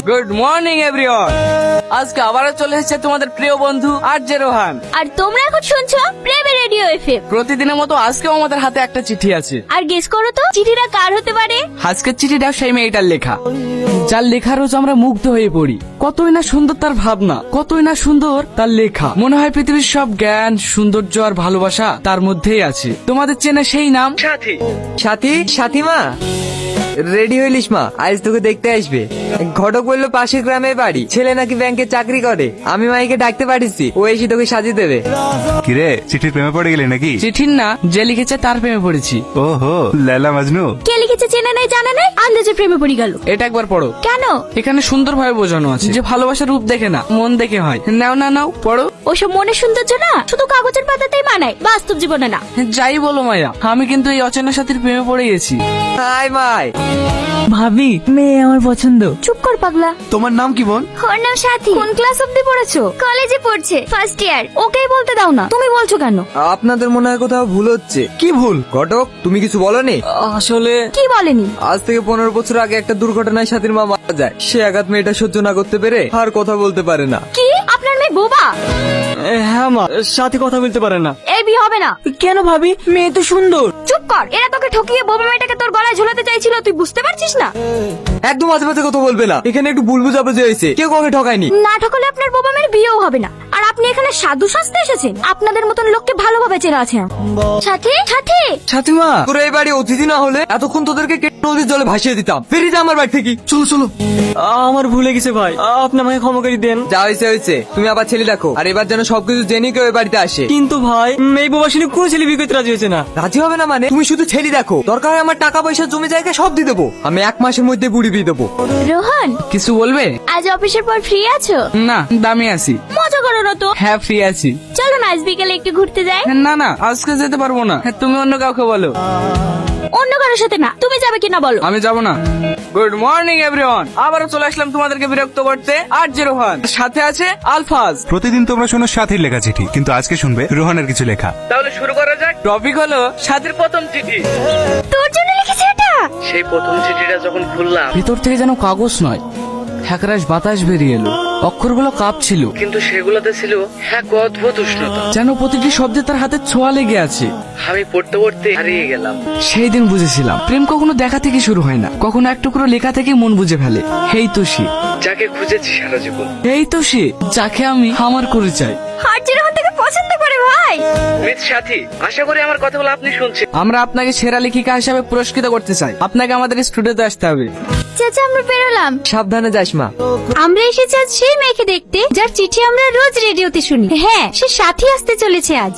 Good morning everyone. আজকে আবারও চলে এসেছে তোমাদের প্রিয় বন্ধু আরজে রোহান। আর তোমরা এখন শুনছো প্রেমে রেডিও এফএম। প্রতিদিনের মতো আজকেও আমাদের হাতে একটা চিঠি আছে। আর গেস করো তো চিঠিটা কার হতে পারে? আজকের চিঠিটা সেই মেয়েটার লেখা, যার লেখা রোজ আমরা মুগ্ধ হয়ে পড়ি। কতই না সুন্দর তার ভাবনা, কতই না সুন্দর তার লেখা। মনে হয় পৃথিবীর সব জ্ঞান, সৌন্দর্য আর ভালোবাসা তার মধ্যেই আছে। তোমাদের চেনা সেই নাম সাথী। সাথী মা, রেডি হইলিস মা, আজ তোকে দেখতে আসবে। ঘটক বললো পাশের গ্রামে বাড়ি, ছেলে নাকি ব্যাংকে চাকরি করে। আমি মাইকে ডাকতে পারিছি, ও এসে তোকে সাজিয়ে দেবে। কিরে, চিঠির প্রেমে পড়ে গেলি নাকি? চিঠির না, যে লিখেছে তার প্রেমে পড়েছি। ওহো, লায়লা মাজনু। কে লিখেছে চেনা নাই জানা নাই, আন্দাজে প্রেমে পড়ে গেল। এটা একবার পড়ো। কেন? এখানে সুন্দর ভাবে বোঝানো আছে যে ভালোবাসার রূপ দেখে না, মন দেখে হয়। নাও না নাও, পড়ো। ওসব মনের সৌন্দর্য না শুধু কাগজের পাতাতেই মানায়, বাস্তব জীবনে না। যাই বলো মায়া, আমি কিন্তু এই অচেনা সাথীর প্রেমে পড়ে গেছি। Hi my. ভাবি, মেয়ে আমার পছন্দ। চুপ কর পাগলা। তোমার নাম কি বোন? ওর নাম সাথী। কোন ক্লাস অবধি পড়েছো? কলেজে পড়ছে, ফার্স্ট ইয়ার। ওকেই বলতে দাও না, তুমি বলছো কেন? আপনাদের মনে হয় কোথাও ভুল হচ্ছে। কি ভুল? ঘটক, তুমি কিছু বলনি? আসলে কি বলেনি? আজ থেকে 15 বছর আগে একটা দুর্ঘটনায় সাথীর মা মারা যায়। সে আঘাত মেয়েটা সহ্য না করতে পেরে আর কথা বলতে পারে না। কি আপনার মেয়ে বোবা? হ্যাঁ মা, সাথে কথা বলতে পারে না। এই বিয়ে হবে না। কেন ভাবি? মেয়ে তো সুন্দর। চুপ কর। এরা তোকে ঠকিয়ে বোবা মেয়েটাকে তোর গলায় ঝুলাতে চাইছিল, তুই বুঝতে পারছিস না? একদম মাঝে মাঝে কথা বলবে না, এখানে একটু ভুল বুঝাবুঝি হয়েছে। কেউ কাউকে ঠকায়নি। না ঠকলে আপনার বোবা মেয়ের বিয়েও হবে না। আর আপনি এখানে সাধু সাজতে এসেছেন? আপনাদের মতন লোককে ভালোভাবে চেনা আছে। সাথী সাথী সাথীমা, তোরা এই বাড়ি অতিথি না হলে এতক্ষণ তোদেরকে নদীর জলে ভাসিয়ে দিতাম। বেরিয়ে যা আমার বাড়ি থেকে। চলো চলো। আমার ভুলে গেছে ভাই, আপনি আমাকে ক্ষমা করে দেন। যা হয়েছে হয়েছে, তুমি আবার ছেলে দেখো। আর এবার যেন সবকিছু জেনে কেউ এই বাড়িতে আসে। কিন্তু ভাই, মেয়ে বাবা শুনে কোনো ছেলে বিয়ে করতে রাজি হয়েছে না। রাজি হবে না মানে? তুমি শুধু ছেলে দেখো, দরকার হয় আমার টাকা পয়সা জমি জায়গা সব দিয়ে দেবো। আমি 1 মাসের মধ্যে বুড়ি বিয়ে দেবো। রোহন, কিছু বলবে? আজ অফিসের পর ফ্রি আছো? না, দামি আছি। মজা করো না তো। হ্যাঁ, ফ্রি আছি। চলো না আজ বিকেলে একটু ঘুরতে যাই। না না, আজকে যেতে পারবো না। তুমি অন্য কাউকে বলো। অন্য কারোর সাথে না, তুমি যাবে কিনা বলো। আমি যাব না। Good morning everyone. আবারও চলে আসলাম তোমাদেরকে বিরক্ত করতে। আরজে রোহান, সাথে আছে আলফাজ। প্রতিদিন তোমরা শোনো সাথীর লেখা চিঠি, কিন্তু আজকে শুনবে রোহানের কিছু লেখা। তাহলে শুরু করা যাক। টপিক হলো সাথীর প্রথম চিঠি। তোর জন্য লিখেছে এটা? সেই প্রথম চিঠিটা যখন খুললাম, ভিতর থেকে যেন কাগজ নয়, একরাশ বাতাস বেরিয়ে এলো। অক্ষরগুলো কাঁপছিল, কিন্তু সেগুলোতে ছিল এক অদ্ভুত উষ্ণতা, যেন প্রতিটি শব্দে তার হাতে ছোঁয়া লেগে আছে। আমি পড়তে পড়তে হারিয়ে গেলাম। সেই দিন বুঝেছিলাম, প্রেম কখনো দেখা থেকে শুরু হয় না, কখনো এক টুকরো লেখা থেকে মন বুঝে ফেলে। এই তো সে যাকে খুঁজেছি সারা জীবন, এই তো সে যাকে আমি আমার করে চাই। আরজে রোহন থেকে পছন্দ করে ভাই। মিস সাথী, আশা করি আমার কথাগুলো আপনি শুনছেন। আমরা আপনাকে সেরা লেখিকা হিসাবে পুরস্কৃত করতে চাই। আপনাকে আমাদের স্টুডিওতে আসতে হবে। চাচা, আমরা বেরোলাম। সাবধানে যাস মা। আমরা এসেছি আজ সেই মেয়েকে দেখতে যার চিঠি আমরা রোজ রেডিওতে শুনি। হ্যাঁ, সে সাথী আসতে চলেছে আজ।